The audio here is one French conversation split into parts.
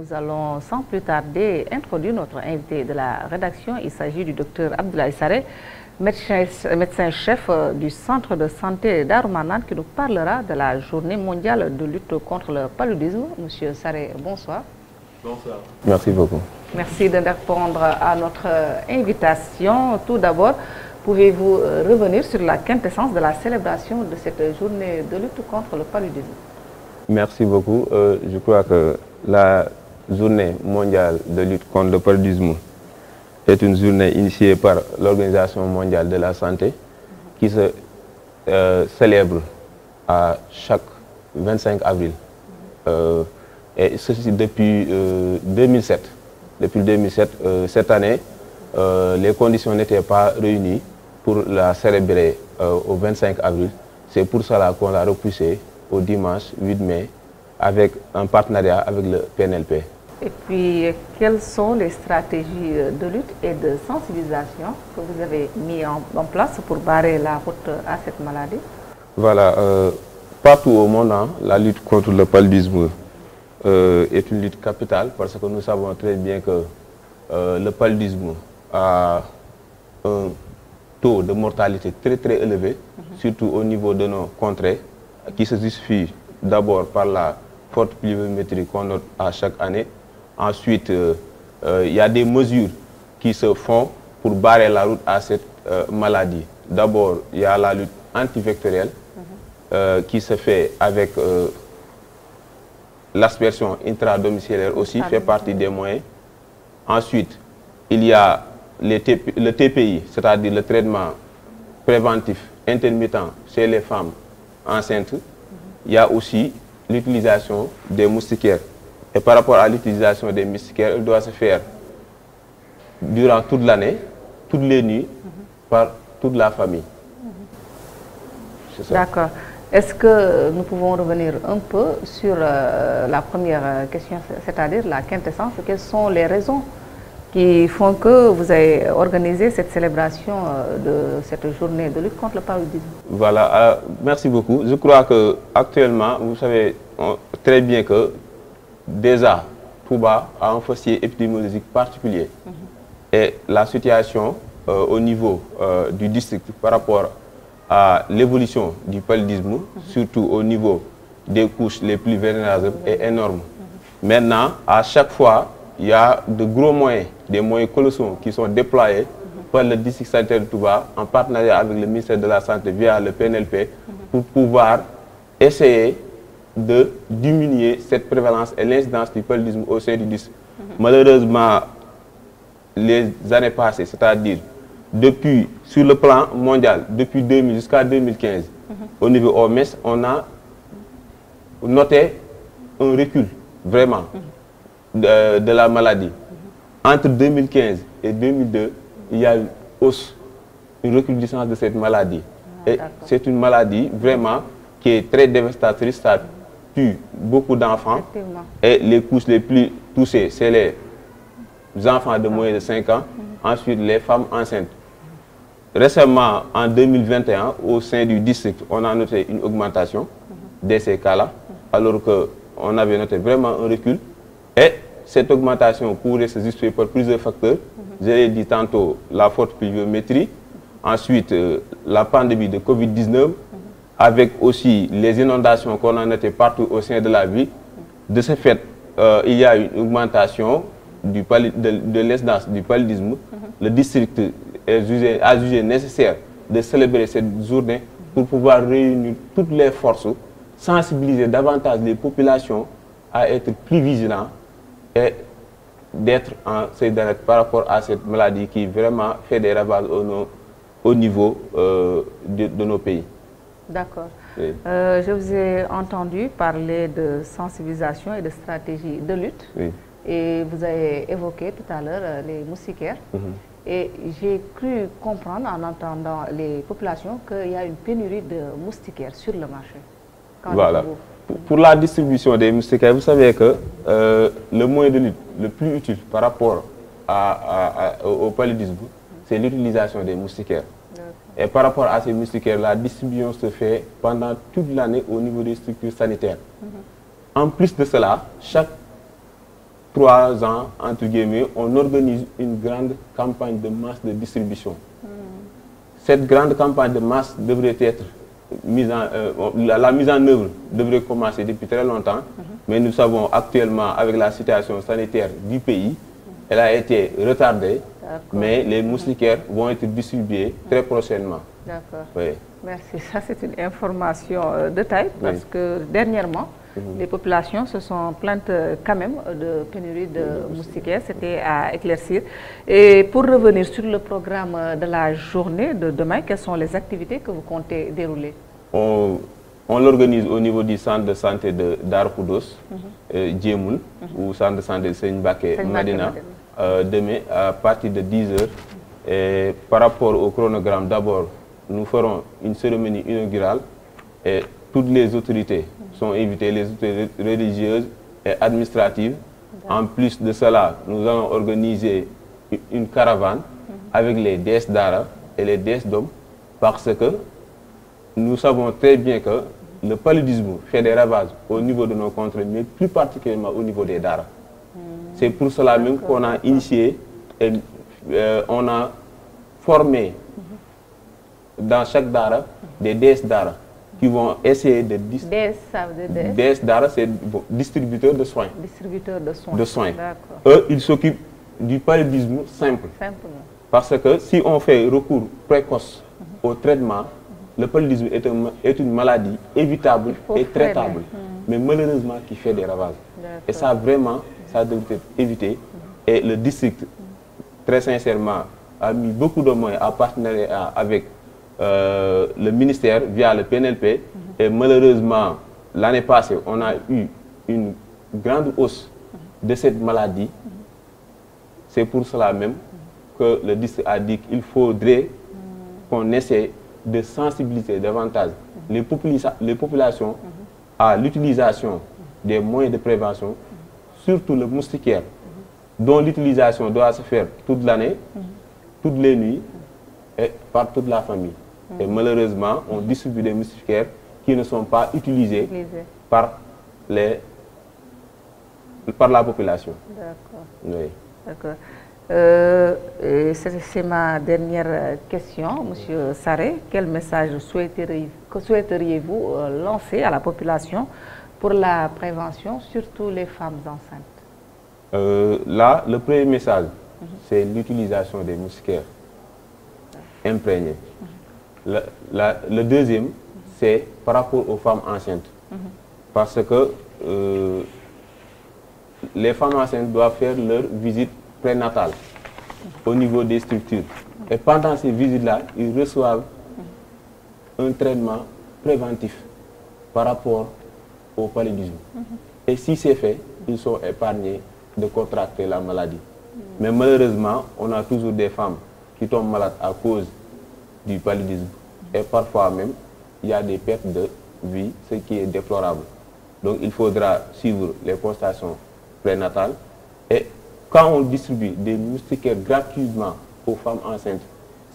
Nous allons sans plus tarder introduire notre invité de la rédaction. Il s'agit du docteur Abdoulaye Sarré, médecin-chef du centre de santé Darou Marnane, qui nous parlera de la journée mondiale de lutte contre le paludisme. Monsieur Sarré, bonsoir. Bonsoir. Merci beaucoup. Merci de répondre à notre invitation. Tout d'abord, pouvez-vous revenir sur la quintessence de la célébration de cette journée de lutte contre le paludisme? Merci beaucoup. Je crois que la journée mondiale de lutte contre le paludisme est une journée initiée par l'Organisation mondiale de la santé qui se célèbre à chaque 25 avril. Et ceci depuis 2007. Depuis 2007, cette année, les conditions n'étaient pas réunies pour la célébrer au 25 avril. C'est pour cela qu'on l'a repoussé au dimanche 8 mai avec un partenariat avec le PNLP. Et puis, quelles sont les stratégies de lutte et de sensibilisation que vous avez mis en place pour barrer la route à cette maladie? Voilà, partout au monde, la lutte contre le paludisme est une lutte capitale parce que nous savons très bien que le paludisme a un taux de mortalité très élevé, surtout au niveau de nos contrées, qui se justifie d'abord par la forte pluviométrie qu'on note à chaque année. Ensuite, il y a des mesures qui se font pour barrer la route à cette maladie. D'abord, il y a la lutte antivectorielle qui se fait avec l'aspersion intradomiciliaire aussi, fait partie des moyens. Ensuite, il y a le TPI, c'est-à-dire le traitement préventif intermittent chez les femmes enceintes. Il y a aussi l'utilisation des moustiquaires. Et par rapport à l'utilisation des moustiquaires, elle doit se faire durant toute l'année, toutes les nuits, par toute la famille. D'accord. Est-ce que nous pouvons revenir un peu sur la première question, c'est-à-dire la quintessence? Quelles sont les raisons qui font que vous avez organisé cette célébration de cette journée de lutte contre le paludisme? Voilà, merci beaucoup. Je crois qu'actuellement, vous savez très bien que déjà, Touba a un foncier épidémiologique particulier. Et la situation au niveau du district par rapport à l'évolution du paludisme, surtout au niveau des couches les plus vulnérables, est énorme. Maintenant, à chaque fois, il y a de gros moyens, des moyens colossaux qui sont déployés par le district sanitaire de Touba en partenariat avec le ministère de la Santé via le PNLP pour pouvoir essayer de diminuer cette prévalence et l'incidence du paludisme au sein du district. Malheureusement, les années passées, c'est-à-dire depuis, sur le plan mondial, depuis 2000 jusqu'à 2015, au niveau OMS, on a noté un recul, vraiment, de la maladie. Entre 2015 et 2002, il y a une hausse, une recrudescence de cette maladie. Et c'est une maladie, vraiment, qui est très dévastatrice. Ça tue beaucoup d'enfants. Et les couches les plus touchées, c'est les enfants de moins de 5 ans. Ensuite, les femmes enceintes. Récemment, en 2021, au sein du district, on a noté une augmentation de ces cas-là, alors qu'on avait noté vraiment un recul. Et cette augmentation pourrait se justifier par plusieurs facteurs. Je l'ai dit tantôt, la forte pluviométrie, ensuite la pandémie de Covid-19, avec aussi les inondations qu'on a notées partout au sein de la ville. De ce fait, il y a une augmentation de l'incidence du paludisme. Le district a jugé nécessaire de célébrer cette journée pour pouvoir réunir toutes les forces, sensibiliser davantage les populations à être plus vigilants et d'être en solidarité par rapport à cette maladie qui vraiment fait des ravages au niveau de nos pays. D'accord. Oui. Je vous ai entendu parler de sensibilisation et de stratégie de lutte. Oui. Et vous avez évoqué tout à l'heure les moustiquaires. Et j'ai cru comprendre en entendant les populations qu'il y a une pénurie de moustiquaires sur le marché. Voilà. Pour la distribution des moustiquaires, vous savez que le moyen de lutte le plus utile par rapport au paludisme, c'est l'utilisation des moustiquaires. Et par rapport à ces moustiquaires, la distribution se fait pendant toute l'année au niveau des structures sanitaires. En plus de cela, chaque 3 ans, entre guillemets, on organise une grande campagne de masse de distribution. Cette grande campagne de masse devrait être mise la mise en œuvre devrait commencer depuis très longtemps, mais nous savons actuellement, avec la situation sanitaire du pays, elle a été retardée, mais les moustiquaires vont être distribués très prochainement. D'accord. Oui. Merci. Ça, c'est une information de taille, parce que dernièrement, les populations se sont plaintes quand même de pénurie de moustiquaires. C'était à éclaircir. Et pour revenir sur le programme de la journée de demain, quelles sont les activités que vous comptez dérouler? On l'organise au niveau du centre de santé de Darkoudos, Djemoul, ou centre de santé de Seignbaké Madina, demain à partir de 10h. Et par rapport au chronogramme, d'abord, nous ferons une cérémonie inaugurale et toutes les autorités sont invitées, les autorités religieuses et administratives. En plus de cela, nous allons organiser une caravane avec les déesses d'Ara et les déesses d'Om, parce que nous savons très bien que le paludisme fait des ravages au niveau de nos contrées, mais plus particulièrement au niveau des Dara. C'est pour cela même qu'on a initié et on a formé dans chaque Dara des déesses Dara qui vont essayer de déesses Dara, c'est distributeurs de soins. Distributeurs de soins. De soins. Eux, ils s'occupent du paludisme simple. Simplement. Parce que si on fait recours précoce au traitement, le paludisme est une maladie évitable et traitable, mais malheureusement qui fait des ravages. Et ça, vraiment, ça doit être évité. Et le district, très sincèrement, a mis beaucoup de moyens à partenariat avec le ministère via le PNLP. Et malheureusement, l'année passée, on a eu une grande hausse de cette maladie. C'est pour cela même que le district a dit qu'il faudrait qu'on essaie de sensibiliser davantage les populations à l'utilisation des moyens de prévention, surtout le moustiquaire, dont l'utilisation doit se faire toute l'année, toutes les nuits et par toute la famille. Et malheureusement, on distribue des moustiquaires qui ne sont pas utilisés par la population. D'accord. Oui. D'accord. C'est ma dernière question, Monsieur Sarré. Quel message souhaiteriez-vous lancer à la population pour la prévention, surtout les femmes enceintes? Là, le premier message, c'est l'utilisation des moustiquaires imprégnés. Le deuxième, c'est par rapport aux femmes enceintes. Parce que les femmes enceintes doivent faire leur visite prénatale au niveau des structures. Et pendant ces visites-là, ils reçoivent un traitement préventif par rapport au paludisme. Et si c'est fait, ils sont épargnés de contracter la maladie. Mais malheureusement, on a toujours des femmes qui tombent malades à cause du paludisme. Et parfois même, il y a des pertes de vie, ce qui est déplorable. Donc il faudra suivre les consultations prénatales. Et quand on distribue des moustiquaires gratuitement aux femmes enceintes,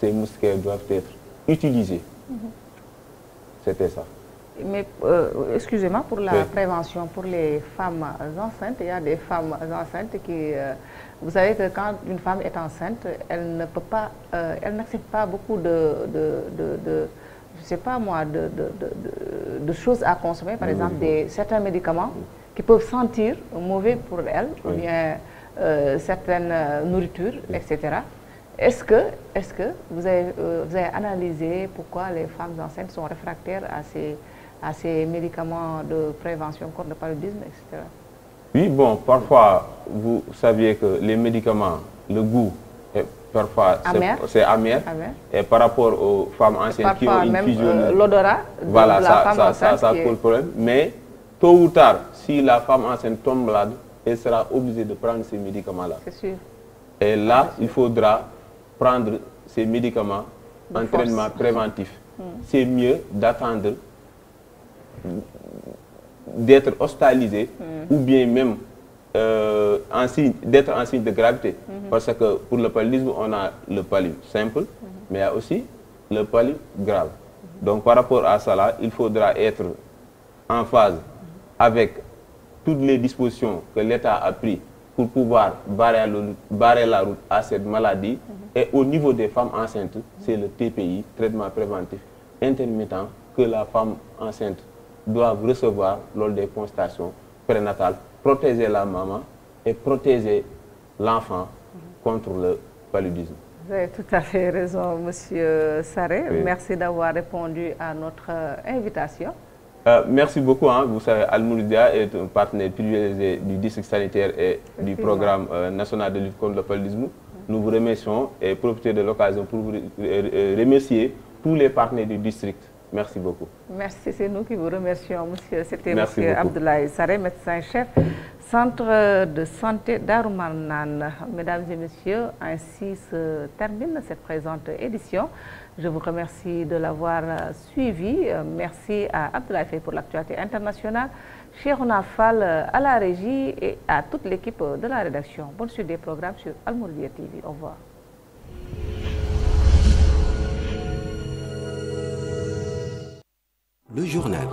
ces moustiquaires doivent être utilisés. C'était ça. Mais excusez-moi, pour la prévention, pour les femmes enceintes, il y a des femmes enceintes qui... vous savez que quand une femme est enceinte, elle ne peut pas, elle n'accepte pas beaucoup je sais pas moi, de choses à consommer, par exemple certains médicaments qui peuvent sentir mauvais pour elle, ou bien certaines nourritures, etc. Est-ce que vous avez analysé pourquoi les femmes enceintes sont réfractaires à ces médicaments de prévention contre le paludisme, etc. Oui, bon, parfois, vous saviez que les médicaments, le goût, parfois, c'est amer. Et par rapport aux femmes enceintes qui ont une fusion... l'odorat de la femme enceinte. Ça pose problème. Mais, tôt ou tard, si la femme enceinte tombe malade, elle sera obligée de prendre ces médicaments-là. C'est sûr. Et là, il faudra prendre ces médicaments en traitement préventif. C'est mieux d'attendre d'être hospitalisé ou bien même d'être en signe de gravité. Parce que pour le paludisme, on a le palud simple, mais il y a aussi le palud grave. Donc par rapport à cela, il faudra être en phase avec toutes les dispositions que l'État a prises pour pouvoir barrer la route à cette maladie. Et au niveau des femmes enceintes, c'est le TPI, traitement préventif intermittent, que la femme enceinte doit recevoir lors des consultations prénatales, protéger la maman et protéger l'enfant contre le paludisme. Vous avez tout à fait raison, Monsieur Sarré. Oui. Merci d'avoir répondu à notre invitation. Merci beaucoup. Vous savez, Al-Mouridia est un partenaire privilégié du district sanitaire et du programme national de lutte contre le paludisme. Nous vous remercions et profitez de l'occasion pour vous remercier tous les partenaires du district. Merci beaucoup. Merci, c'est nous qui vous remercions, monsieur. C'était monsieur Abdoulaye Sarré, médecin-chef, centre de santé d'Aroumarnan. Mesdames et messieurs, ainsi se termine cette présente édition. Je vous remercie de l'avoir suivi. Merci à Abdoulaye Faye pour l'actualité internationale, Cheikhouna Fall à la régie et à toute l'équipe de la rédaction. Bonne suite des programmes sur Al-Mouridiyyah TV. Au revoir. Le journal.